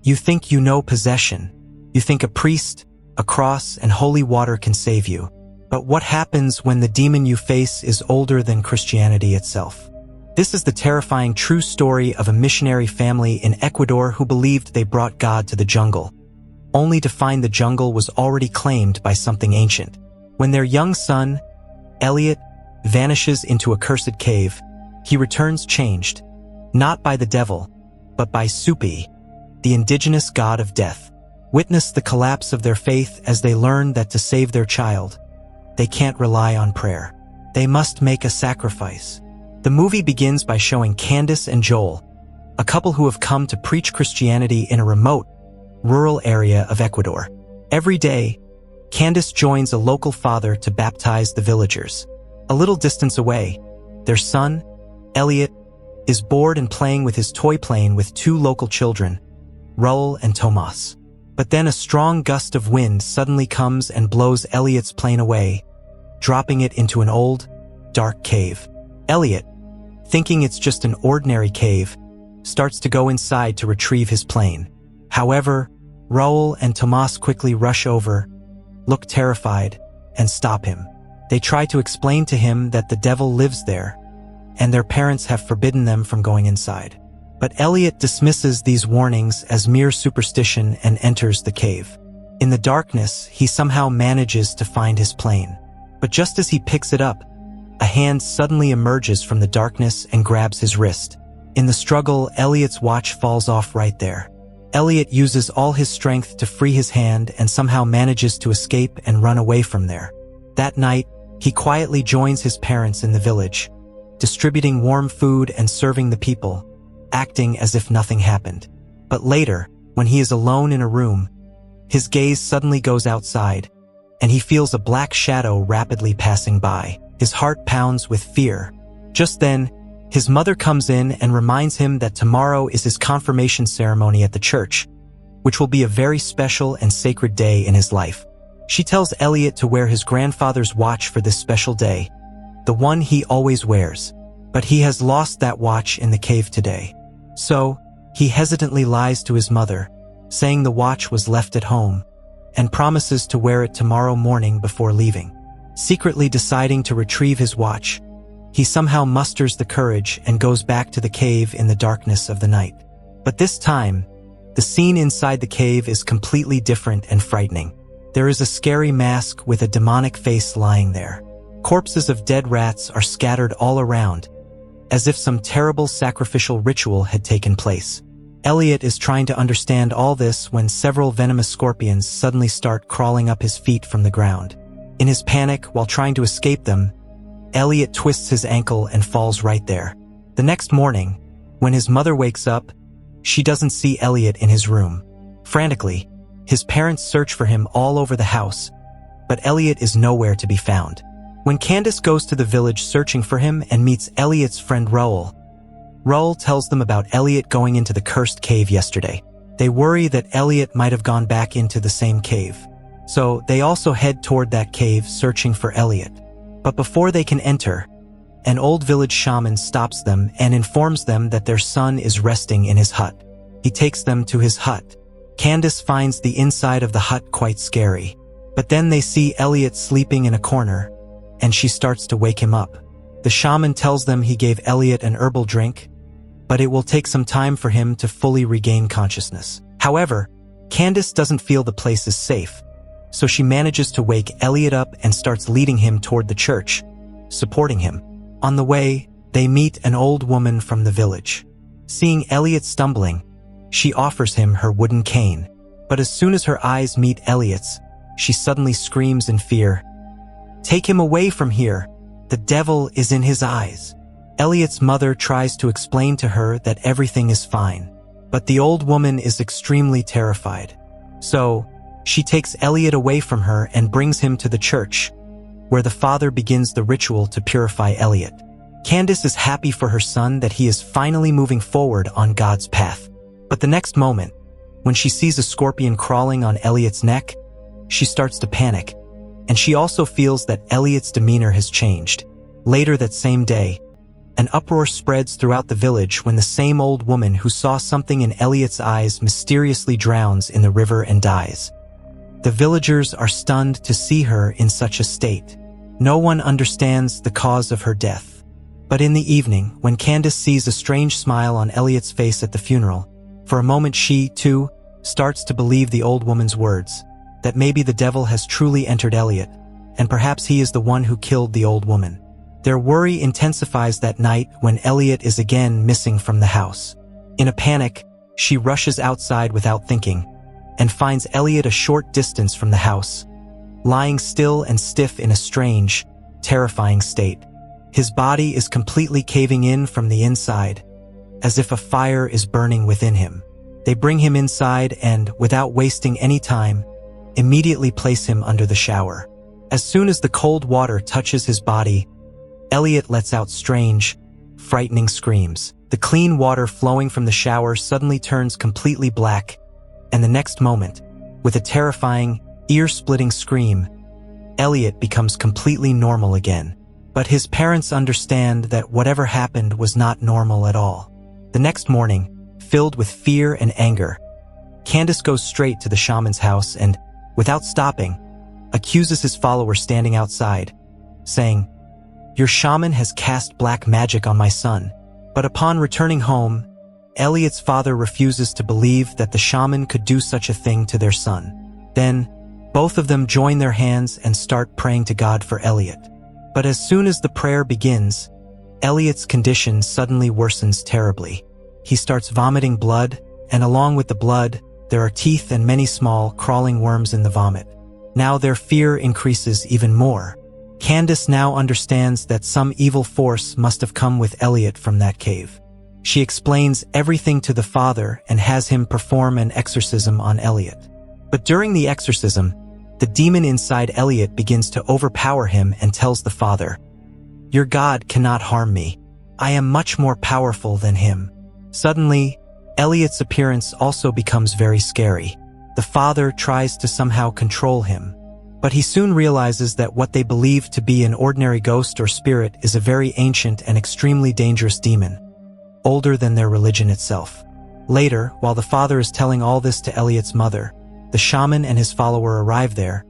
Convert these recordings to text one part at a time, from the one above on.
You think you know possession. You think a priest, a cross, and holy water can save you. But what happens when the demon you face is older than Christianity itself? This is the terrifying true story of a missionary family in Ecuador who believed they brought God to the jungle, only to find the jungle was already claimed by something ancient. When their young son, Elliot, vanishes into a cursed cave, he returns changed, not by the devil, but by Supi, the indigenous god of death. Witness the collapse of their faith as they learn that to save their child, they can't rely on prayer. They must make a sacrifice. The movie begins by showing Candace and Joel, a couple who have come to preach Christianity in a remote, rural area of Ecuador. Every day, Candace joins a local father to baptize the villagers. A little distance away, their son, Elliot, is bored and playing with his toy plane with two local children, Raul and Tomas. But then a strong gust of wind suddenly comes and blows Elliot's plane away, dropping it into an old, dark cave. Elliot, thinking it's just an ordinary cave, starts to go inside to retrieve his plane. However, Raul and Tomas quickly rush over, look terrified, and stop him. They try to explain to him that the devil lives there, and their parents have forbidden them from going inside. But Elliot dismisses these warnings as mere superstition and enters the cave. In the darkness, he somehow manages to find his plane. But just as he picks it up, a hand suddenly emerges from the darkness and grabs his wrist. In the struggle, Elliot's watch falls off right there. Elliot uses all his strength to free his hand and somehow manages to escape and run away from there. That night, he quietly joins his parents in the village, distributing warm food and serving the people, acting as if nothing happened. But later, when he is alone in a room, his gaze suddenly goes outside, and he feels a black shadow rapidly passing by. His heart pounds with fear. Just then, his mother comes in and reminds him that tomorrow is his confirmation ceremony at the church, which will be a very special and sacred day in his life. She tells Elliot to wear his grandfather's watch for this special day, the one he always wears. But he has lost that watch in the cave today. So, he hesitantly lies to his mother, saying the watch was left at home, and promises to wear it tomorrow morning before leaving. Secretly deciding to retrieve his watch, he somehow musters the courage and goes back to the cave in the darkness of the night. But this time, the scene inside the cave is completely different and frightening. There is a scary mask with a demonic face lying there. Corpses of dead rats are scattered all around, as if some terrible sacrificial ritual had taken place. Elliot is trying to understand all this when several venomous scorpions suddenly start crawling up his feet from the ground. In his panic, while trying to escape them, Elliot twists his ankle and falls right there. The next morning, when his mother wakes up, she doesn't see Elliot in his room. Frantically, his parents search for him all over the house, but Elliot is nowhere to be found. When Candace goes to the village searching for him and meets Elliot's friend Raul, Raul tells them about Elliot going into the cursed cave yesterday. They worry that Elliot might have gone back into the same cave, so they also head toward that cave searching for Elliot. But before they can enter, an old village shaman stops them and informs them that their son is resting in his hut. He takes them to his hut. Candace finds the inside of the hut quite scary, but then they see Elliot sleeping in a corner, and she starts to wake him up. The shaman tells them he gave Elliot an herbal drink, but it will take some time for him to fully regain consciousness. However, Candace doesn't feel the place is safe, so she manages to wake Elliot up and starts leading him toward the church, supporting him. On the way, they meet an old woman from the village. Seeing Elliot stumbling, she offers him her wooden cane. But as soon as her eyes meet Elliot's, she suddenly screams in fear, "Take him away from here! The devil is in his eyes." Elliot's mother tries to explain to her that everything is fine, but the old woman is extremely terrified. So, she takes Elliot away from her and brings him to the church, where the father begins the ritual to purify Elliot. Candace is happy for her son that he is finally moving forward on God's path. But the next moment, when she sees a scorpion crawling on Elliot's neck, she starts to panic, and she also feels that Elliot's demeanor has changed. Later that same day, An uproar spreads throughout the village when the same old woman who saw something in Elliot's eyes mysteriously drowns in the river and dies. The villagers are stunned to see her in such a state. No one understands the cause of her death. But in the evening, when Candace sees a strange smile on Elliot's face at the funeral, for a moment she, too, starts to believe the old woman's words, that maybe the devil has truly entered Elliot, and perhaps he is the one who killed the old woman. Their worry intensifies that night when Elliot is again missing from the house. In a panic, she rushes outside without thinking, and finds Elliot a short distance from the house, lying still and stiff in a strange, terrifying state. His body is completely caving in from the inside, as if a fire is burning within him. They bring him inside and, without wasting any time, immediately place him under the shower. As soon as the cold water touches his body, Elliot lets out strange, frightening screams. The clean water flowing from the shower suddenly turns completely black, and the next moment, with a terrifying, ear-splitting scream, Elliot becomes completely normal again. But his parents understand that whatever happened was not normal at all. The next morning, filled with fear and anger, Candace goes straight to the shaman's house and, without stopping, accuses his follower standing outside, saying, "Your shaman has cast black magic on my son." But upon returning home, Elliot's father refuses to believe that the shaman could do such a thing to their son. Then, both of them join their hands and start praying to God for Elliot. But as soon as the prayer begins, Elliot's condition suddenly worsens terribly. He starts vomiting blood, and along with the blood, there are teeth and many small, crawling worms in the vomit. Now their fear increases even more. Candace now understands that some evil force must have come with Elliot from that cave. She explains everything to the father and has him perform an exorcism on Elliot. But during the exorcism, the demon inside Elliot begins to overpower him and tells the father, "Your God cannot harm me. I am much more powerful than him." Suddenly, Elliot's appearance also becomes very scary. The father tries to somehow control him, but he soon realizes that what they believe to be an ordinary ghost or spirit is a very ancient and extremely dangerous demon, older than their religion itself. Later, while the father is telling all this to Elliot's mother, the shaman and his follower arrive there,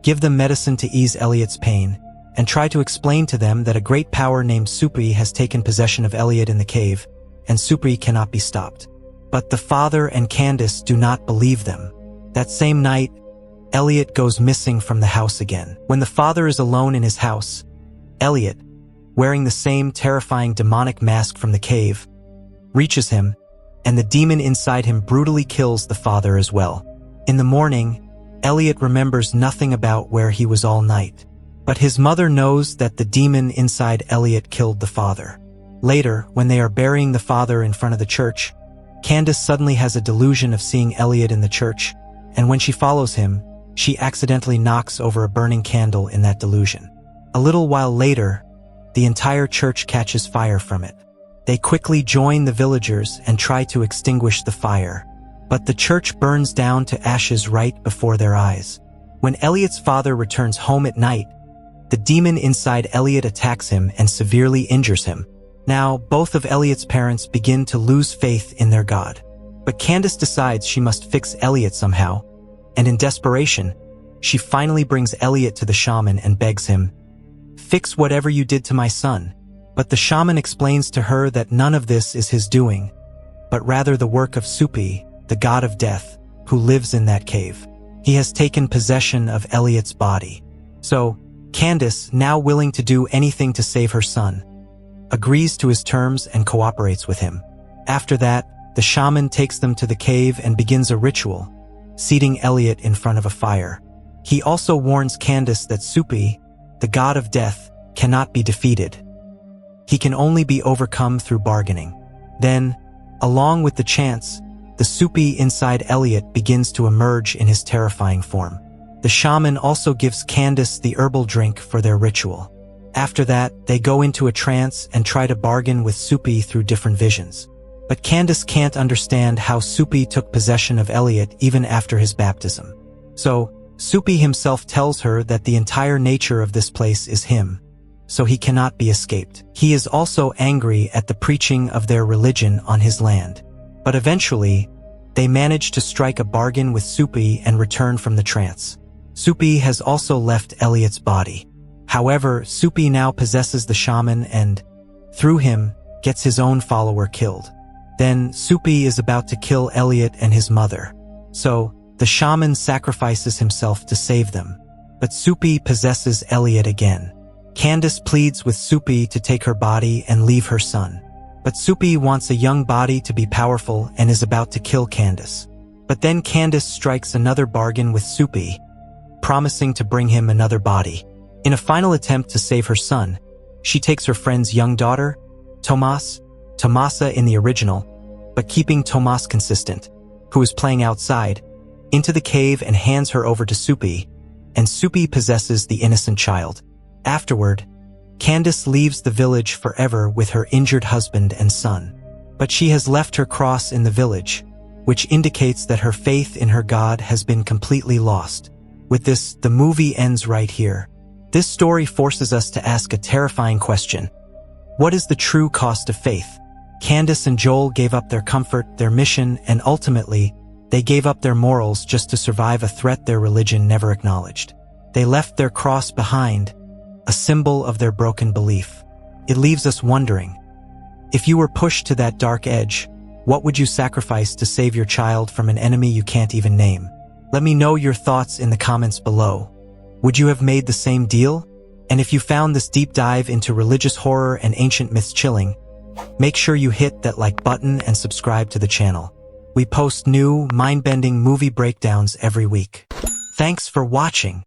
give them medicine to ease Elliot's pain, and try to explain to them that a great power named Supri has taken possession of Elliot in the cave, and Supri cannot be stopped. But the father and Candace do not believe them. That same night, Elliot goes missing from the house again. When the father is alone in his house, Elliot, wearing the same terrifying demonic mask from the cave, reaches him, and the demon inside him brutally kills the father as well. In the morning, Elliot remembers nothing about where he was all night, but his mother knows that the demon inside Elliot killed the father. Later, when they are burying the father in front of the church, Candace suddenly has a delusion of seeing Elliot in the church, and when she follows him, she accidentally knocks over a burning candle in that delusion. A little while later, the entire church catches fire from it. They quickly join the villagers and try to extinguish the fire, but the church burns down to ashes right before their eyes. When Elliot's father returns home at night, the demon inside Elliot attacks him and severely injures him. Now, both of Elliot's parents begin to lose faith in their God. But Candace decides she must fix Elliot somehow, and in desperation, she finally brings Elliot to the shaman and begs him, "Fix whatever you did to my son." But the shaman explains to her that none of this is his doing, but rather the work of Supi, the god of death, who lives in that cave. He has taken possession of Elliot's body. So, Candace, now willing to do anything to save her son, agrees to his terms and cooperates with him. After that, the shaman takes them to the cave and begins a ritual, seating Elliot in front of a fire. He also warns Candace that Supi, the god of death, cannot be defeated. He can only be overcome through bargaining. Then, along with the chants, the Supi inside Elliot begins to emerge in his terrifying form. The shaman also gives Candace the herbal drink for their ritual. After that, they go into a trance and try to bargain with Supi through different visions. But Candace can't understand how Supi took possession of Elliot even after his baptism. So, Supi himself tells her that the entire nature of this place is him. so he cannot be escaped. He is also angry at the preaching of their religion on his land. But eventually, they manage to strike a bargain with Supi and return from the trance. Supi has also left Elliot's body. However, Supi now possesses the shaman and, through him, gets his own follower killed. Then, Supi is about to kill Elliot and his mother. So, the shaman sacrifices himself to save them. But Supi possesses Elliot again. Candace pleads with Supi to take her body and leave her son. But Supi wants a young body to be powerful and is about to kill Candace. But then Candace strikes another bargain with Supi, promising to bring him another body. In a final attempt to save her son, she takes her friend's young daughter, Tomasa in the original, but keeping Tomas consistent, who is playing outside, into the cave and hands her over to Supi, and Supi possesses the innocent child. Afterward, Candace leaves the village forever with her injured husband and son. But she has left her cross in the village, which indicates that her faith in her God has been completely lost. With this, the movie ends right here. This story forces us to ask a terrifying question. What is the true cost of faith? Candace and Joel gave up their comfort, their mission, and ultimately, they gave up their morals just to survive a threat their religion never acknowledged. They left their cross behind, a symbol of their broken belief. It leaves us wondering, if you were pushed to that dark edge, what would you sacrifice to save your child from an enemy you can't even name? Let me know your thoughts in the comments below. Would you have made the same deal? And if you found this deep dive into religious horror and ancient myths chilling, make sure you hit that like button and subscribe to the channel. We post new, mind-bending movie breakdowns every week. Thanks for watching.